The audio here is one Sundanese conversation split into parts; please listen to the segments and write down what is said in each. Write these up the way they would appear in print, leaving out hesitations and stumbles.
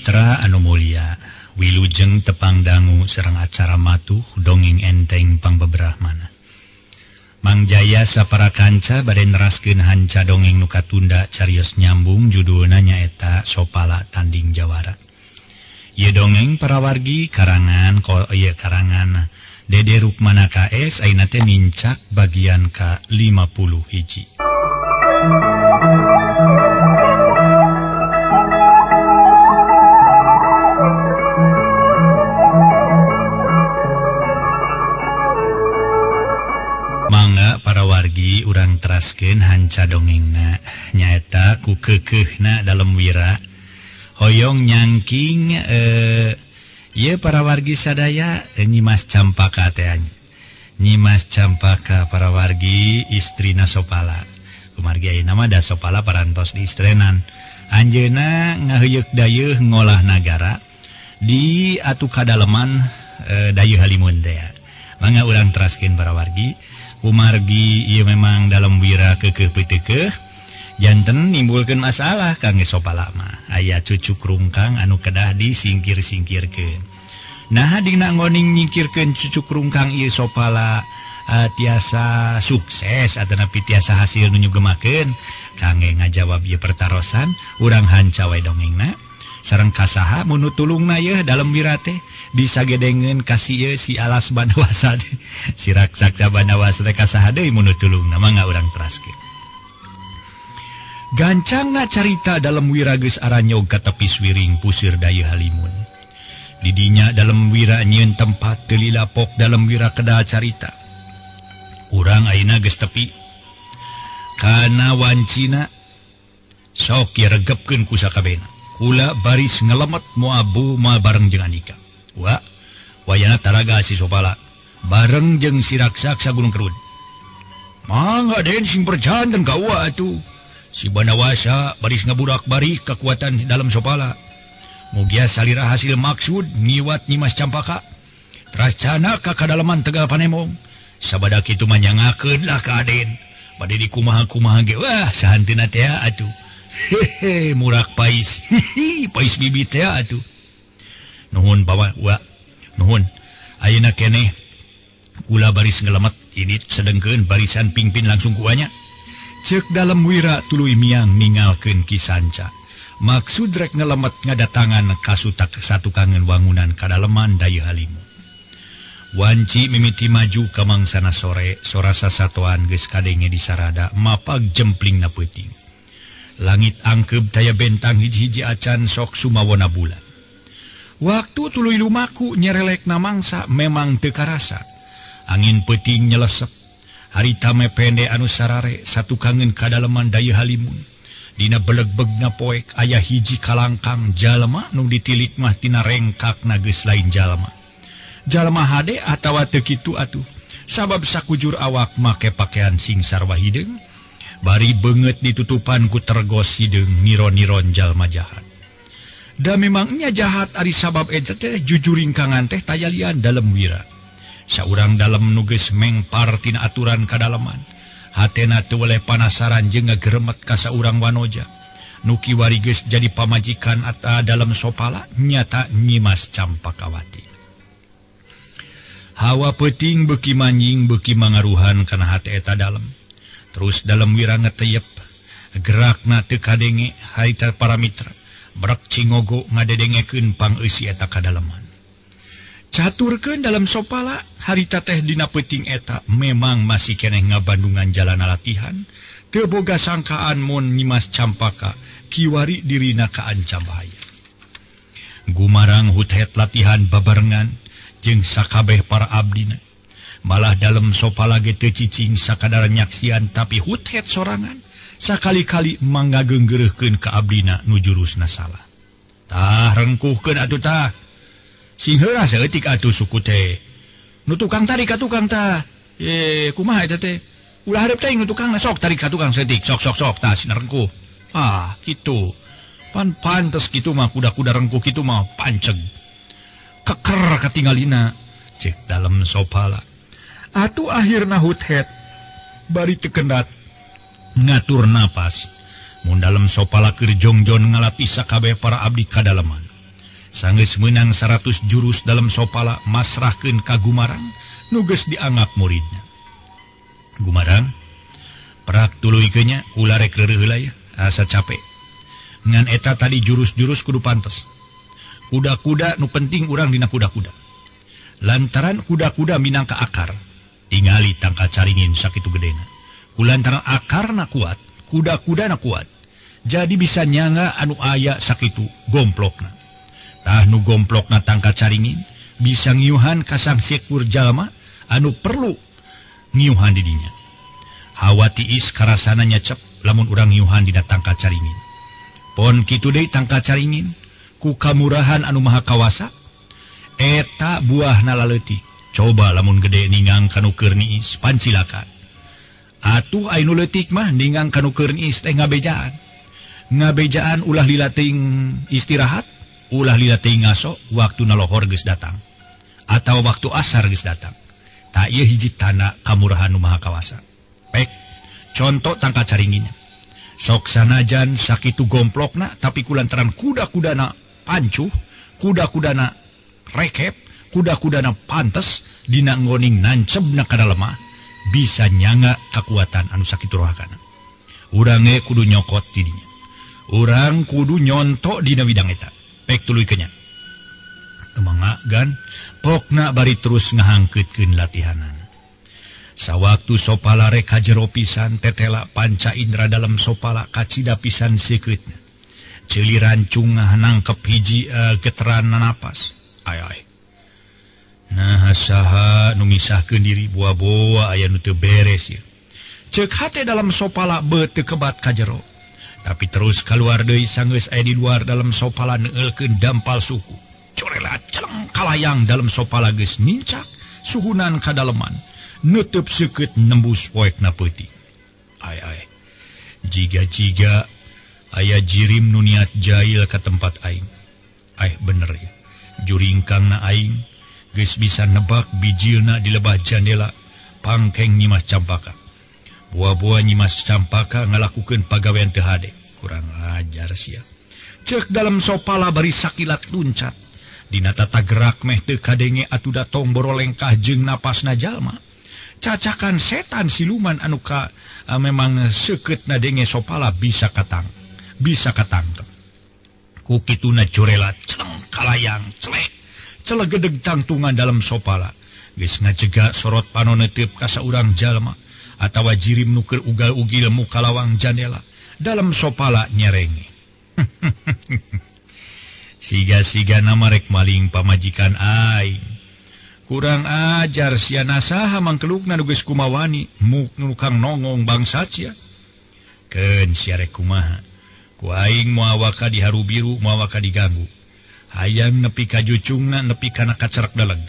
Mitra anu mulia, wilujeng tepang dangu serang acara matuh dongeng enteng pangbeberahmana. Mang Jaya sapara kanca bade neraskeun hanca dongeng nu katunda carios nyambung judulna nyaeta Sopala Tanding Jawara. Ieu dongeng parawargi karangan Dede Rukmana KS ayeuna teh mincak bagian ka-51. Mangga para wargi urang teraskeun hanca dongengna nyaeta ku keukeuhna dalem wira hoyong nyangking ieu para wargi sadaya Nyimas Campaka teh Nyimas Campaka para wargi istrina Sopala kumargi ayeuna mah da Sopala parantos diistrenan anjeunna ngaheuyeuk dayeuh ngolah nagara di atu kadaleman dayeuh halimun teh mangga urang teraskeun para wargi kumargi ieu memang dalam wira keukeuh peuteukeuh janten nimbulkeun masalah kangge Sopala mah aya cucuk rungkang anu kedah disingkir-singkirkeun. Nah dina ngoning nyingkirkeun cucuk rungkang ieu Sopala tiasa sukses atawa tiasa hasil nu nyugemakeun kangge ngajawab ieu pertarosan urang hanca wae dongengna sareng kasaha mun tulungna ieu dalam wira teh disagedengeun ka si alas Banawasa si raksasa Banawasa teh kasaha deui mun tulungna mangga urang teraskeun. Gancangna carita dalam wira geus aranyog ka tepi Swiring puseur dayeuh halimun. Di dinya dalam wira nyieun tempat teu lilapok dalam wira kedah carita. Urang ayeuna geus tepi kana wancina sok ye regepkeun ku sakabehna. Kula baris ngelemet moal bareng jeung Andika. Wayana taraga si Sopala bareng jeung si raksasa Gunung Kerud. Mangga den sing perjanten ka uwa atuh. Si Banawasa baris ngaburak-barik kekuatan dalam Sopala. Mugia salira hasil maksud niwat Nyimas Campaka. Trascana ka kadalaman Tegal Panemong. Sabada kitu manyangakeun lah ka Aden. Bade dikumaha-kumaha ge sahanteuna teh atuh. Hehe murak pais. Pais bibit teh atuh. Nuhun bawa nuhun. Ayeuna keneh kula baris ngelemet ini sedengkeun barisan pingpin langsung kuanya. Cek dalam wira tuluy miang ningalkeun Ki Sanca. Maksud rek ngelemet ngadatangan kasutak satukangan wangunan kadaleman dayeuh halimun. Wanci mimiti maju ka mangsana sore sorasa satoan geus kadenge di sarada mapag jemplingna peuting. Langit angkeb daya bentang hiji-hiji acan sok sumawona bulan. Waktu tuluy lumaku nyerelekna mangsa memang teu karasa. Angin peuting nyelesep. Harita mepende anu sarare satukangeun kadaleman dayeuh halimun. Dina beleg-begna poek aya hiji kalangkang jalma nu ditilik mah tina rengkakna geus lain jalma. Jalma hade atawa teu kitu atuh. Sabab sakujur awak make pakean sing sarwa hideung. Bari beungeut ditutupan ku tergos hideung niron-niron jalma jahat. Da memangnya jahat ari sabab eta teh jujuringkangan teh tayalian dalam wira. Saurang dalam nu geus mengpar tina aturan kadalaman. Hatena teu weleh panasaran jeung ngageremet ka saurang wanoja. Nu kiwari geus jadi pamajikan ata dalam Sopala nyata Nyimas Campakawati. Hawa peuting beuki manjing beuki mangaruhan kana hate eta dalem. Terus dalam wira ngeteyep gerakna teu kadenge harita para mitra. Brek cingogo ngadedengekeun pangeusi eta kadalaman. Caturkeun dalam Sopala harita teh dina peuting eta memang masih keneh ngabandungan jalana latihan teu boga sangkaan mun Nyimas Campaka kiwari dirina kaancam bahaya. Gumarang huthet latihan babarengan jeung sakabeh para abdina. Malah dalam Sopala ge teu cicing sakadar nyaksian tapi huthet sorangan sakali-kali manggageunggeureukkeun ka abdina nu jurusna salah. Tah rengkuhkeun atuh tah. Sing heula saeutik atuh suku teh. Nu tukang tarik ka tukang tah. Kumaha eta teh? Ulah hareup teh nu tukangna sok tarik ka tukang saeutik. Sok tah sina rengkuh. Kitu. Pan pantes kitu mah kuda-kuda rengkuh kitu mah panceg. Keker katinggalina cek dalam Sopala. Atuh akhirna huthet bari teu kendat ngatur napas. Mun dalam Sopala keur jongjon ngalatih sakabeh para abdi kadalaman. Sanggeus menang 100 jurus dalam sopala masrahkeun ka Gumarang nu geus dianggap muridnya. Gumarang, perak tuluy kenya kula rek reureuh heula ya, asa capek. Ngan eta tadi jurus-jurus kudu pantes. Kuda-kuda nu penting urang dina kuda-kuda. Lantaran kuda-kuda minangka akar, tingali tangka caringin sakitu gedena. Kulantaran akarna kuat, kuda-kudana kuat. Jadi bisa nyanga anu aya sakitu gomplokna. Tah nu gomplokna tangka caringin bisa ngiuhan ka sang sekur jalma anu perlu ngiuhan di dinya. Hawa tiis karasana nyecep lamun urang ngiuhan dina tangka caringin. Pon kitu deui tangka caringin ku kamurahan anu maha kawasa eta buahna laleutik. Coba lamun gede ningang kanu keur niis pancilaka. Atuh anu leutik mah ningang kanu keur niis teh ngabejaan. Ngabejaan ulah lila teuing istirahat, ulah lila teuing ngaso waktu nalohor geus datang. Atau waktu asar geus datang. Ta ieu hiji tanda kamurahan nu maha kawasa. Pek, contoh tangka caringinnya. Sok sanajan sakitu gomplokna tapi kulantaran kuda-kudana pancuh, kuda-kudana rekep, kuda-kudana pantes dina ngoning nancebna kana lemah bisa nyanga kekuatan anu sakitu rohakana. Urang ge kudu nyokot di dinya. Urang kudu nyontok dina bidang eta. Pek tuluy kenya. Emangga gan pokna bari terus ngahangkeutkeun latihanan. Sawaktu sopala rek ka jero pisan tetela panca indra dalam sopala kacida pisan seukeutna. Ceuli rancung nangkep hiji geteran napas. Ai. Nah saha nu misahkeun diri boa-boa aya nu teu beres ieu. Ceuk hate dalam sopala beut teu kebat ka jero. Tapi terus keluar deui sanggeus aya di luar dalam sopala neueulkeun dampal suku. Corelat celeng kalayang dalam sopala geus mincak suhunan ka daleman. Neuteub seukeut nembus poekna peuting. Ai. Jiga-jiga aya jirim nu niat jail ka tempat aing. Bener ya. Juringkangna aing geus bisa nebak bijilna di lebah jandela pangkeng Nyimas Campaka. Buah-buah Nyimas Campaka ngalakukeun pagawean teu hade. Kurang ajar sia. Ceuk dalam sopala bari sakilat luncat. Dina tata gerak meh teu kadenge atuh datong borolengkah jeung napasna jalma. Cacakan setan siluman anu ka memang seukeutna denge sopala bisa katangkep. Ku kituna corelat celeng kalayang celegedeg tangtungan dalam sopala. Geus ngajega sorot panoneuteub ka saurang jalma atawa jirim nu keur ugal-ugil muka lawang jandela dalam sopala nyerenge. Siga-siga nama rek maling pamajikan aing. Kurang ajar sia nasaha mangkelukna nu geus kumawani nukang nongong bangsat sia. Keun sia rek kumaha. Ku aing moal waka diharu biru moal waka diganggu. Hayang nepi ka jucungna nepi kana kacerak daleg.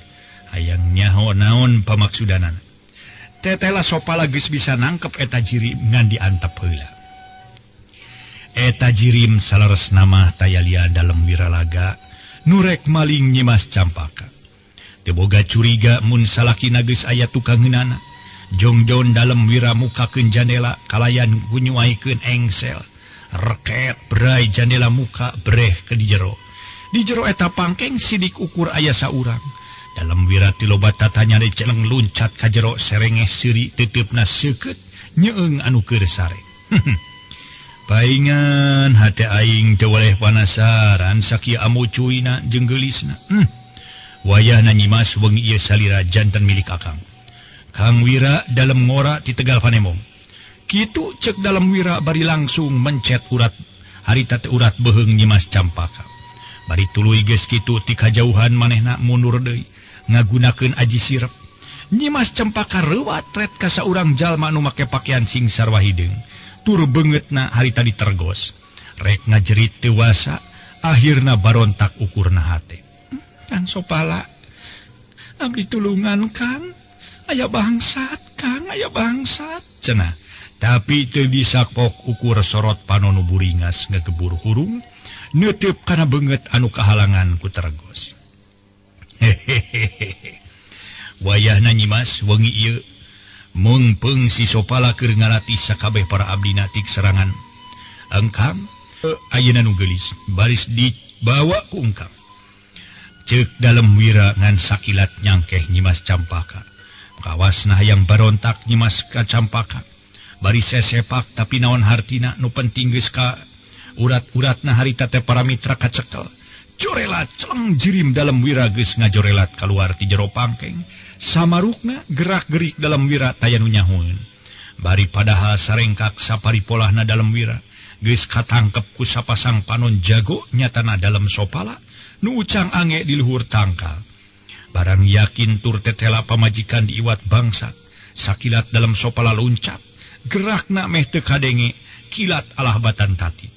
Hayang nyaho naon pamaksudanan. Tetela sopala geus bisa nangkep eta jirim ngan diantep heula. Eta jirim salaresna mah tayalia dalam wiralaga nurek maling Nyimas Campaka. Teu boga curiga mun salakina geus aya tukangeunana. Jongjon dalam wira mukakeun jandela kalayan kunyuaikeun engsel. Reket berai jandela muka breh ke di jero. Di jero eta pangkeng sidik ukur aya saurang. Dalam wira tiloba tatanya de celeng luncat ka jero serengeh siri teteupna seukeut nyeung anu keur sare. Paingan hate aing teu waleh panasaran sakieu amucuina jeung geulisna. Wayahna Nyimas wengi ieu salira janten milik akang. Kang Wira dalam ngora ti Tegal Panemong. Kitu ceuk dalam wira bari langsung mencet urat harita teh urat beheung Nyimas Campaka. Bari tuluy geus kitu ti kajauhan manehna mundur deui ngagunakeun aji sirep. Nyimas Campaka reuwat ret ka saurang jalma nu make pakean sing sarwa hideung. Tur beungeutna harita ditergos. Rek ngajerit teu wasa, akhirna barontak ukurna hate. Kang Sopala, abdi tulungan Kang. Aya bangsat, Kang, aya bangsat. Cenah. Tapi teu bisa pok ukur sorot panonu buringas ngagebur hurung, neuteub kana beungeut anu kahalangan ku tergos. Wayahna Nyimas wengi ieu mungpeung si Sopala keur ngalatih sakabeh para abdina tik serangan. Engkang ayeuna nu geulis baris dibawa ku engkang. Cek dalam wira ngan sakilat nyangkeh Nyimas Campaka. Kawasna yang barontak Nyimas Campaka. Bari sesepak tapi naon hartina nu penting geus ka urat-uratna harita teh para mitra kacekel. Jorelat celeng jirim dalam wira geus ngajorelat keluar ti jero pangkeng. Samarukna gerak-gerik dalam wira taya nu nyahoeun. Bari padahal sarengkak saparipolahna dalam wira geus katangkep ku sapasang panon jago nyatana dalam sopala nu ucang ange di luhur tangkal. Barang yakin tur tetela pamajikan diiwat bangsat, sakilat dalam sopala loncat, gerakna meh teu kadenge kilat alah batan tatit.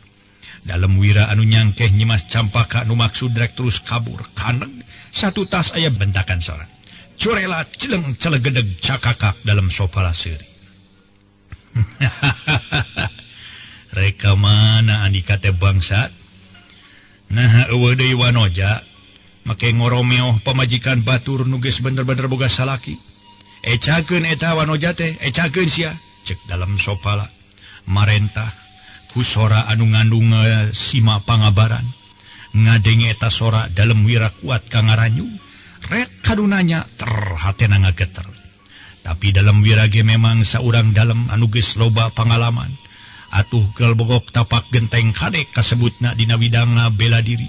Dalam wira anu nyangkeh Nyimas Campaka nu maksud rek terus kabur kaneg satu tas aya bentakan sorang. Corelat celeng celegedeg cakakak dalam sopala seuri. Reka mana andika teh bangsat? Nah eueuh deui wanoja make ngoromeoh pamajikan batur nu geus bener-bener boga salaki. Ecakeun eta wanoja teh, ecakeun sia, cek dalam sopala. Marentah ku sora anu ngandung sima pangabaran. Ngadenge eta sora dalam wira kuat ka ngaranyu, ret kadunanya terhatena ngageter. Tapi dalam wira ge memang saurang dalam anu geus loba pangalaman. Atuh geul bogok tapak genteng kadek kasebutna dina widangna bela diri.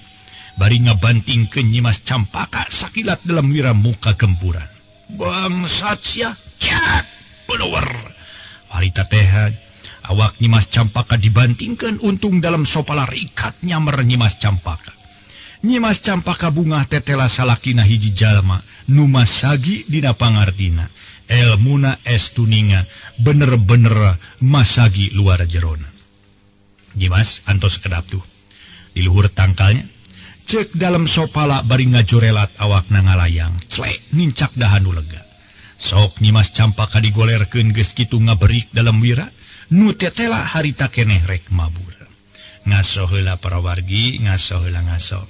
Bari ngabantingkeun Nyimas Campaka sakilat dalam wira muka gempuran. Bangsat sia, cat, peulewer. Harita teh awak Nyimas Campaka dibantingkeun untung dalam sopala rikat nyamer Nyimas Campaka. Nyimas Campaka bungah tetela salakina hiji jalma nu masagi dina pangartina. Elmuna estuninga bener-bener masagi luar jerona. Nyimas antos kedap tuh di luhur tangkalnya cek dalam sopala bari ngajorelat awakna ngalayang clek nincak dahanu lega. Sok Nyimas Campaka digolerkeun geus kitu ngaberik dalam wira nu tetela harita keneh rek mabur. Ngaso heula para wargi, ngaso heula ngaso.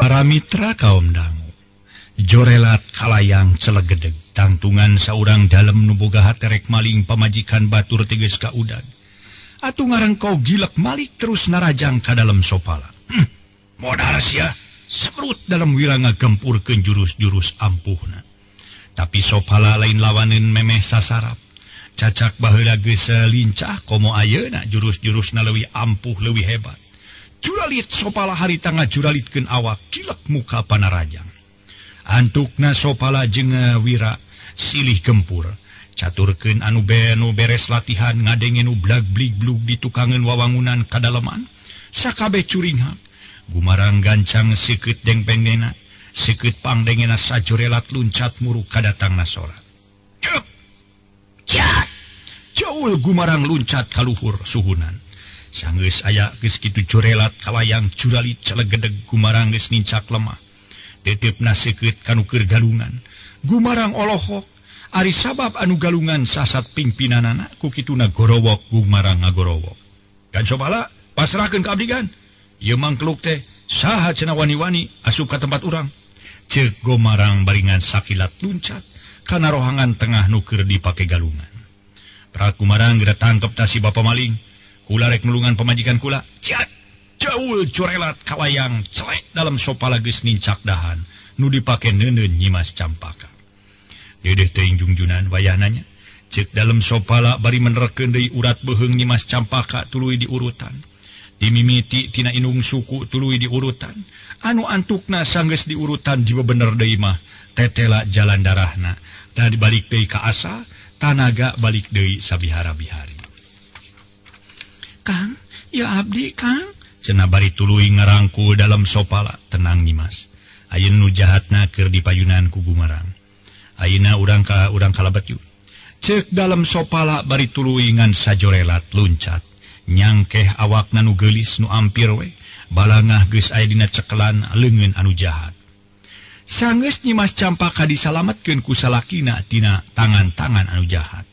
Para mitra kaum dangu, jorelat kalayang celegedeg, tangtungan saurang dalam nu boga hate rek maling pamajikan batur teges ka udag. Atu ngarang kau gilek malik terus narajang ka dalam sopala. Modal sia, sekrut dalam wira ngagempurkeun jurus-jurus ampuhna. Tapi sopala lain lawaneun memeh sasarap. Cacak baheula geus lincah komo ayeuna jurus-jurusna leuwih ampuh leuwih hebat. Juralit sopala harita ngajuralitkeun awak kilek muka panarajang. Antukna sopala jeung wira silih gempur. Caturkeun anu beres latihan ngadenge nu blag-blig-blug ditukangeun wawangunan kadalaman. Sakabeh curinghak. Gumarang gancang seukeut dengpengnena, seukeut pangdengena sajorelat luncat muruk kadatangna sora. Yup! Cat! Jaul gumarang luncat kaluhur suhunan. Sanggeus aya geus kitu jorelat kalayang juralit celegedeg gumarang geus nincak lemah. Tetepna seukeut kanu keur galungan. Gumarang olohok ari sabab anu galungan sasat pimpinanana ku kituna gorowok gumarang ngagorowok. Kan sopala pasrahkeun ka abdi kan. Ieu mangkluk teh saha cenah wani-wani asup ka tempat urang. Ceuk gumarang baringan sakilat luncat kana rohangan tengah nu keur dipake galungan. Pra gumarang geura tangkep ta si bapa maling. Kula rek nulungan pamajikan kula. Cat, jaul jorelat kalayang celek dalam sopala geus nincak dahan nu dipake neuneun Nyimas Campaka. Dedeh teuing jungjunan wayahnanya cek dalam sopala bari menerkeun deui urat beuheung Nyimas Campaka tuluy diurutan. Dimimiti tina inung suku tuluy diurutan. Anu antukna sanggeus diurutan dibebener deui mah tetela jalan darahna. Tadi balik deui ka asa, tanaga balik deui sabihara-bihari. Kang, ya abdi Kang. Cenah bari tuluy ngarangkul dalam sopala. Tenang Nyimas. Ayeuna nu jahatna keur dipayunan ku gumarang. Ayeuna urang kalabet yu. Ceuk dalam sopala bari tuluy ngan sajorelat luncat. Nyangkeh awakna nu geulis nu ampir we. Balangah geus aya dina cekelan leungeun anu jahat. Sanggeus Nyimas Campaka disalametkeun ku salakina tina tangan-tangan anu jahat.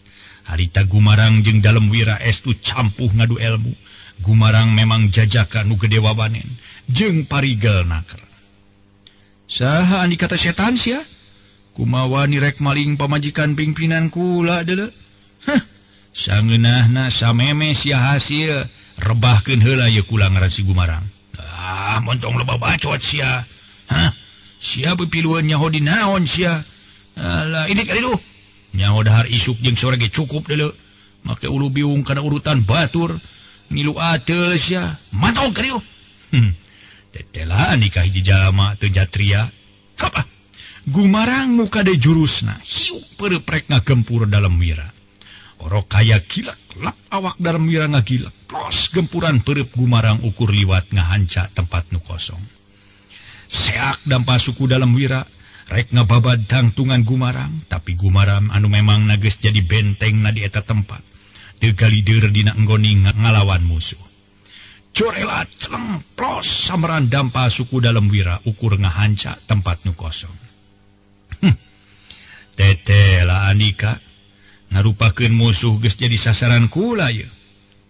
Harita gumarang jeung dalem wira estu campuh ngadu ilmu. Gumarang memang jajaka nu gede wabanen jeung parigel naker. Saha andi kata setan sia? kumawa ni rek maling pamajikan pimpinan kula deuleu. Sangeunahna sameme sia hasil rebahkeun heula ye kula ngaran si Gumarang. Montong loba bacot sia. Sia pipilueun nyaho di naon sia. Alah ini kali duh. Nyaho dahar isuk jeung sore ge cukup deuleu. Make ulu biung kana urutan batur. Ngilu ateul sia. Mantong kali duh. Tetela nikah hiji jalma teu jatria. Apa? Gumarang muka de jurusna. Hiuk pereprek ngagempur dalam wira. Orok kaya gilak, lap awak dalam wira ngagilak. Pros gempuran perep Gumarang ukur liwat ngahanca tempat nu kosong. Seak dampa suku dalam wira, rek ngababad tangtungan Gumarang, tapi Gumarang anu memang nages jadi benteng na di eta tempat. Teu galider dina enggoni ngalawan musuh. Corelat celeng pros samran dampa suku dalam wira ukur ngahanca tempat nu kosong. Tetela Anika ngarupakeun musuh geus jadi sasaran kula ye.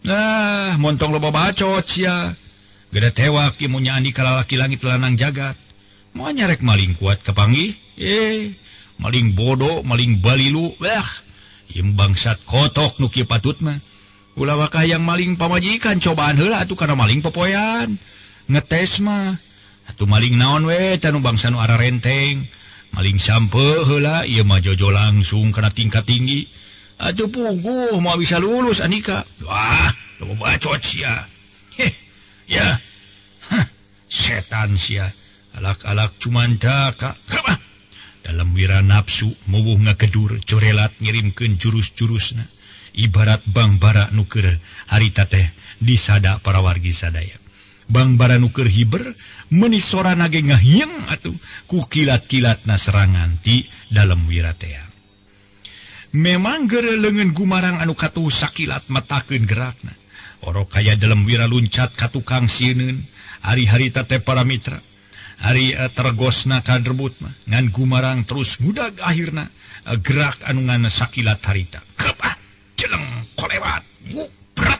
Nah, montong loba bacot sia. Geda tewak ieu nya Anika lalaki langit lanang jagat. Moal nyarek maling kuat kapanggih. Maling bodoh, maling balilu. Ieu bangsat kotok nu kieu patut mah. Ulah wakah yang maling pamajikan cobaan heula atuh kana maling popoyan. Ngetes mah. Atuh maling naon we tanu bangsa nu ara renteng. Maling sampe heula ieu mah jojo langsung kana tingkat tinggi. Atuh puguh mau bisa lulus Anika. Wah, loba bacot sia. Ya. Setan sia. Alak-alak cuman daka. Dalam wira nafsu muwuh ngakedur corelat ngirimkeun jurus-jurusna. Ibarat bang bara nu keur harita teh disada para wargi sadaya. Bang bara nu keur hiber meuni sorana ge ngahieng atuh ku kilat-kilatna serangan ti dalam wira teh. Memang geure leungeun Gumarang anu katuh sakilat matakeun gerakna. Orok kaya dalam wira luncat ka tukang sieun. Ari harita teh para mitra. Ari tergosna kadrebut mah ngan Gumarang terus ngudag akhirna gerak anu ngana sakilat harita. Jeleng kolewat berat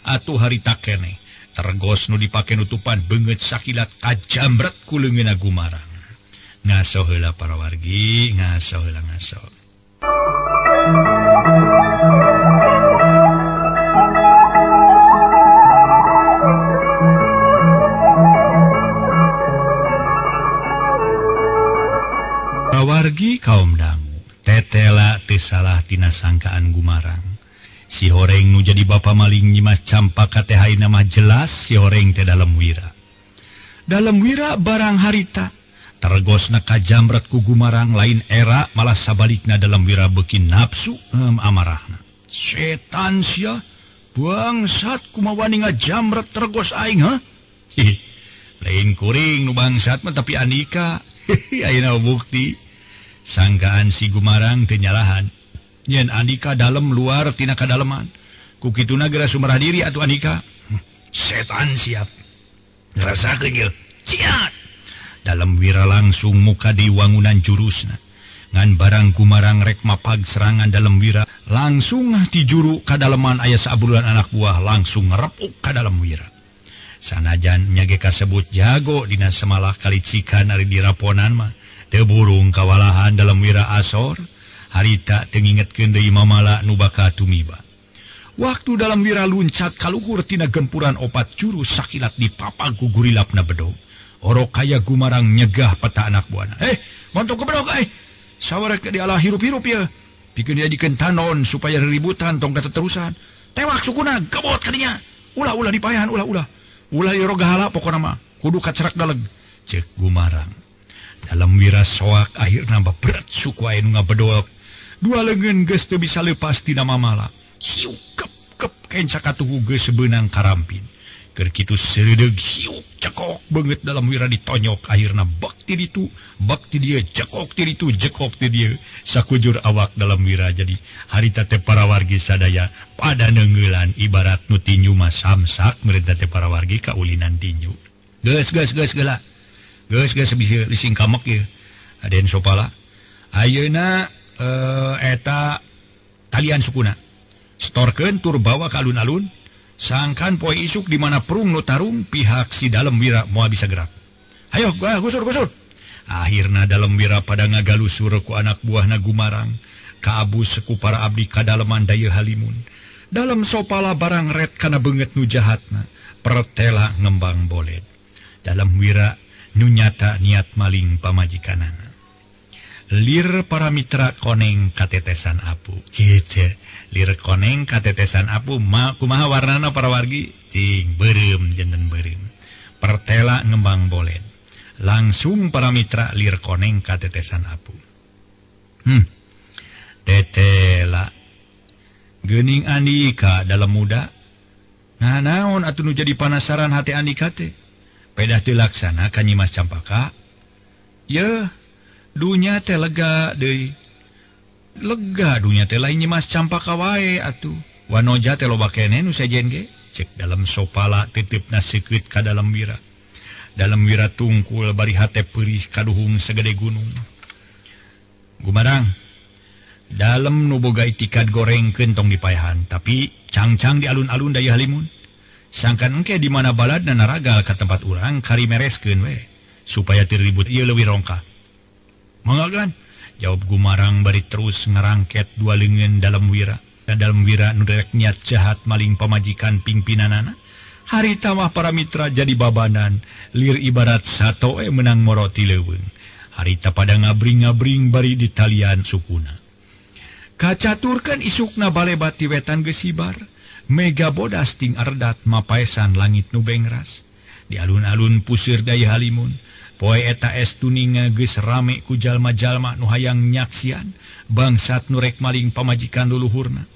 atuh harita keneh tergos nu dipake nutupan beungeut sakilat kajambret ku leungeunna Gumarang. Ngaso heula para wargi, ngaso heula ngaso. Para wargi kaum dangu, tetela teu salah tina sangkaan Gumarang. Si horeng nu jadi bapa maling nyimas campak teh haina mah jelas si horeng teh dalam wira. Dalam wira barang harita tergosna kajambret ku Gumarang lain era malah sabalikna dalam wira beuki nafsu amarahna. Setan sia bangsat kumaha wani ngajambret tergos aing lain kuring nu bangsat mah tapi Anika. Ayeuna bukti sangkaan si Gumarang teu nyalahan. Yen Anika dalem luar tina kadaleman. Ku kituna geura sumrah diri atuh Anika. Setan siap. Ngarasakeun ye. Ciat. Dalam wira langsung muka di wangunan jurusna. Ngan barang Gumarang rek mapag serangan dalam wira langsung ti juru kadaleman aya saabuluran anak buah langsung ngerepuk ka dalam wira. Sanajan nyage kasebut jago dina semalah kalicikan ari diraponan mah teu burung kawalahan dalam wira asor. Harita teu ngingetkeun deui mamala nu bakal tumiba. Waktu dalam wira luncat kaluhur tina gempuran opat jurus sakilat dipapag ku gurilapna bedog. Orok kaya Gumarang nyegah peta anak buana. Montok ke bedog sawarek di ala hirup-hirup ya. Pikeun dia dikeun tanon supaya ributan tong kateterusan. Tewak sukuna gebot kadinya. Ulah dipayahan ulah. Ulah yoro gahala pokona mah kudu kacerak daleg. Cek Gumarang. Dalam wira soak akhirna berat suku aya nu ngabedog. Dua leungeun geus teu bisa leupas tina mamala. Hiuk kep kenca katuhu geus sebeunang karampin. Keur kitu seureudeg hiuk cekok beungeut dalam wira ditonyok akhirna bek ti ditu, bek ti dieu, jekok ti ditu, jekok ti dieu. Sakujur awak dalam wira jadi harita teh para wargi sadaya pada neungeulan ibarat nu tinju mah samsak meureun teh para wargi kaulinan tinju. Geus geula. Geus bisa lising kamek ye. Aden sopala. Ayeuna eta talian sukuna. Storkeun tur bawa ka alun-alun. Sangkan poe isuk di mana perung nu tarung pihak si dalam wira moal bisa gerak. Hayo gusur. Akhirna dalam wira pada ngagalusur ku anak buahna Gumarang, kaabus seku para abdi kadaleman daya Halimun. Dalam sopala barang red kana beungeut nu jahatna, pertela ngembang boled. Dalam wira nu nyata niat maling pamajikanana. Lir para mitra koneng katetesan apu. Kitu. Lir koneng katetesan apu kumaha warnana para wargi? Cing beureum janten beureum. Pertela ngembang boled. Langsung para mitra lir koneng katetesan apu. Tetela. Geuning Andika dalam muda. Nah naon atuh nu jadi panasaran hati Andika teh? Pedah teu laksana ka Nyi Mas Campaka. Yeuh, dunya teh lega deui. Lega dunya teh lain Nyi Mas Campaka wae atuh. Wanoja teh loba keneh nu sejen ge. Cek dalam sopala titipna seukeut ka dalam wira. Dalam wira tungkul bari hate perih kaduhung segede gunung. Gumarang, dalam nu boga itikad goreng kentong dipayahan, tapi cang-cang di alun-alun daya Halimun. Sangkan engke di mana baladna naragal ka tempat urang kari mereskeun we, supaya teu ribut ieu leuwih rongkah. Manggagan, jawab Gumarang bari terus ngarangket dua leungeun dalam wira. Dan dalam wira nu derek niat jahat maling pamajikan pimpinanana. Harita mah para mitra jadi babanan, lir ibarat sato menang moroti leuweung. Harita pada ngabring-ngabring bari di talian sukuna. Kacaturkeun isukna balebat ti wetan geus sibar, mega bodas ting ardat mapaesan langit nu bengras. Di alun-alun puseur daya Halimun, poe eta estuninga geus rame ku jalma-jalma nu hayang nyaksian bangsat nu rek maling pamajikan luluhurna.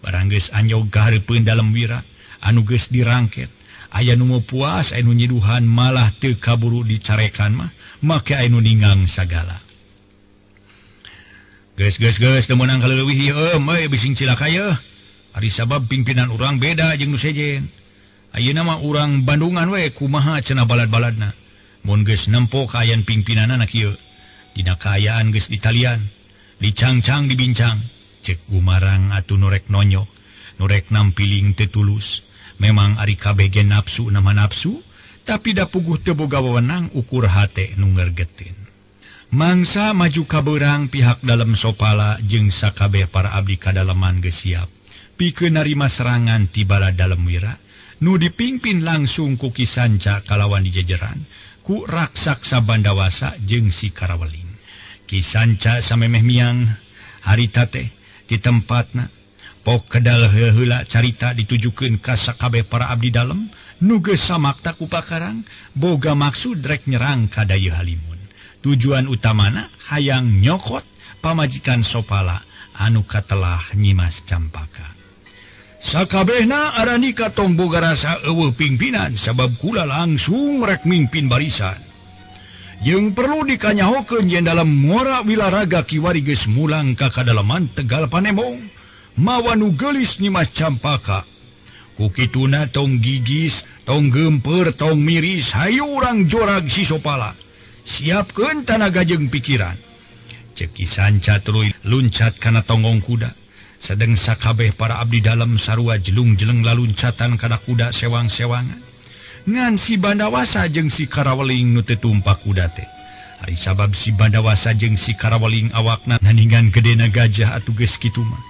Barang geus anyog kahareupeun dalam wira, anu geus dirangket. Aya nu mau puas, aya nu nyiduhan, malah teu kaburu dicarekan mah, make aya nu ningang sagala. Geus teu meunang kaleuwih ieu bising cilaka yeuh. Ari sabab pimpinan urang beda jeung nu sejen. Ayeuna mah urang Bandungan we kumaha cenah balad-baladna. Mun geus nempo kaayaan pimpinanna kieu, dina kaayaan geus ditalian, dicang-cang dibincang. Cek Gumarang atuh nu rek nonyok, nu rek nampiling teu tulus. Memang ari kabeh ge nafsu nama nafsu, tapi da puguh teu boga wewenang ukur hate nu ngergetin. Mangsa maju ka beurang pihak dalam sopala jeung sakabeh para abdi kadalaman geus siap pikeun narima serangan ti bala dalam wira nu dipingpin langsung ku Ki Sanca kalawan di jajaran ku raksasa Bandawasa jeung si Karaweling. Ki Sanca samemeh miang harita teh di tempatna. Pok kedal heula carita ditujukeun ka sakabeh para abdi dalem nu geus samakta ku pakarang boga maksud rek nyerang ka daya Halimun. Tujuan utamana hayang nyokot pamajikan sopala anu katelah Nyi Mas Campaka. Sakabehna Andika tong boga rasa eueuh pimpinan sabab kula langsung rek mimpin barisan. Jeung perlu dikanyahokeun yen dalam muara wilaraga kiwari geus mulang ka kadalaman Tegal Panemong. Mawa nu geulis Nyi Mas Campaka. Kukituna tong gigis, tong gempeur, tong miris, hayu urang jorag si sopala. Siapkeun tanaga jeung pikiran. Cek Ki Sanca tuluy luncat kana tonggong kuda. Sedeng sakabeh para abdi dalam sarua jelung-jeleng laluncatan kana kuda sewang-sewangan. Ngan si Bandawasa jeung si Karaweling nu teu tumpak kuda teh. Ari sabab si Bandawasa jeung si Karaweling awakna naningan gedena gajah atuh geus kitu mah.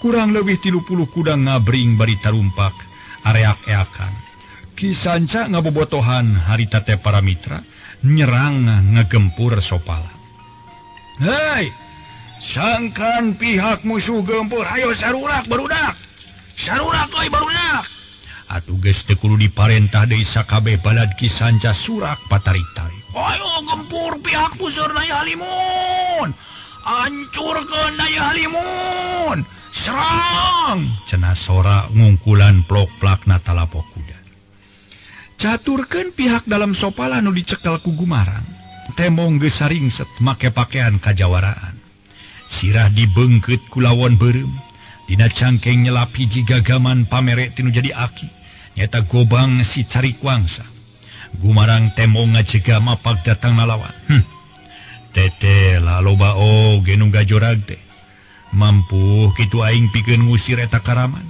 Kurang lebih 30 kuda ngabring bari tarumpak, areak-eakan. Ki Sanca ngabobotohan harita teh para mitra, nyerang ngegempur sopala. Hei, sangkan pihak musuh gempur, ayo sarurak barudak. Sarurak oi barudak. Atuh geus teu kudu diparentah deui sakabeh balad Ki Sanca surak patarik-tarik. Ayo gempur pihak puseur daya Halimun. Hancurkeun daya Halimun. Serang! Cenah sora ngungkulan plok-plakna talapok kuda. Caturkeun pihak dalam sopala nu dicekel ku Gumarang. Temong geus saringset make pakean kajawaraan. Sirah dibeungkeut ku lawon beureum. Dina cangkeng nyelap hiji gagaman pamere tinu jadi aki. Nyata gobang si Carikwangsa. Gumarang temong ngajega mapag datang nalawan. Tete lah loba oge nu gajorag teh. Mampu kitu aing pikeun ngusir eta karaman.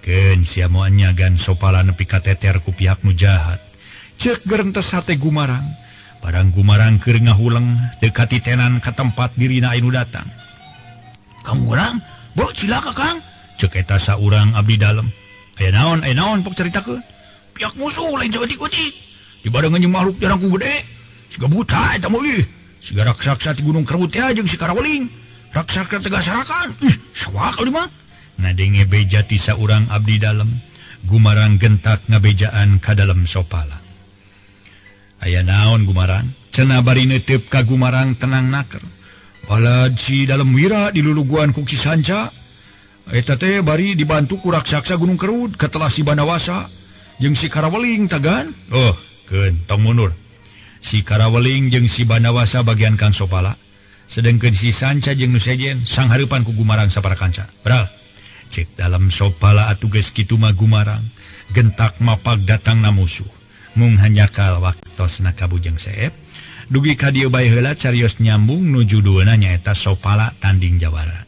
Keun sia moal nyagan sopala nepi ka teter ku pihak nu jahat. Ceuk gerentes hate Gumarang. Barang Gumarang keur ngahuleng dekati tenan ka tempat dirina anu datang. Kang urang, bo cilaka Kang. Ceuk eta saurang abdi dalem. Aya naon pok caritakeun. Pihak musuh lain saeutik-utik. Di badangan jeung makhluk jarang ku gede. Siga buta eta mah ieu. Siga raksasa ti Gunung Kerut teh jeung si Karaweling. Raksasa tegas sarakan. Sawak ali mah. Ngadenge beja ti saurang abdi dalem. Gumarang gentak ngabejaan ka dalam sopala. Aya naon Gumarang? Cenah bari neuteup ka Gumarang tenang naker. Balad si dalam wira diluluguan ku Kisanca. Eta teh bari dibantu ku raksasa Gunung Kerut katelah si Bandawasa jeung si Karaweling tagan. Oh, keun tong mundur. Si Karaweling jeung si Bandawasa bagian Kang Sopala. Sedengkeun si Sanca jeung nu sejen sanghareupan ku Gumarang saparakanca. Bral. Cek dalam Sopala atuh geus kitu mah Gumarang gentak mapag datangna musuh. Mung hanyakal waktosna ka Bujang Seep dugi ka dieu bae heula carios nyambung nuju dueuna nyaeta Sopala tanding jawara.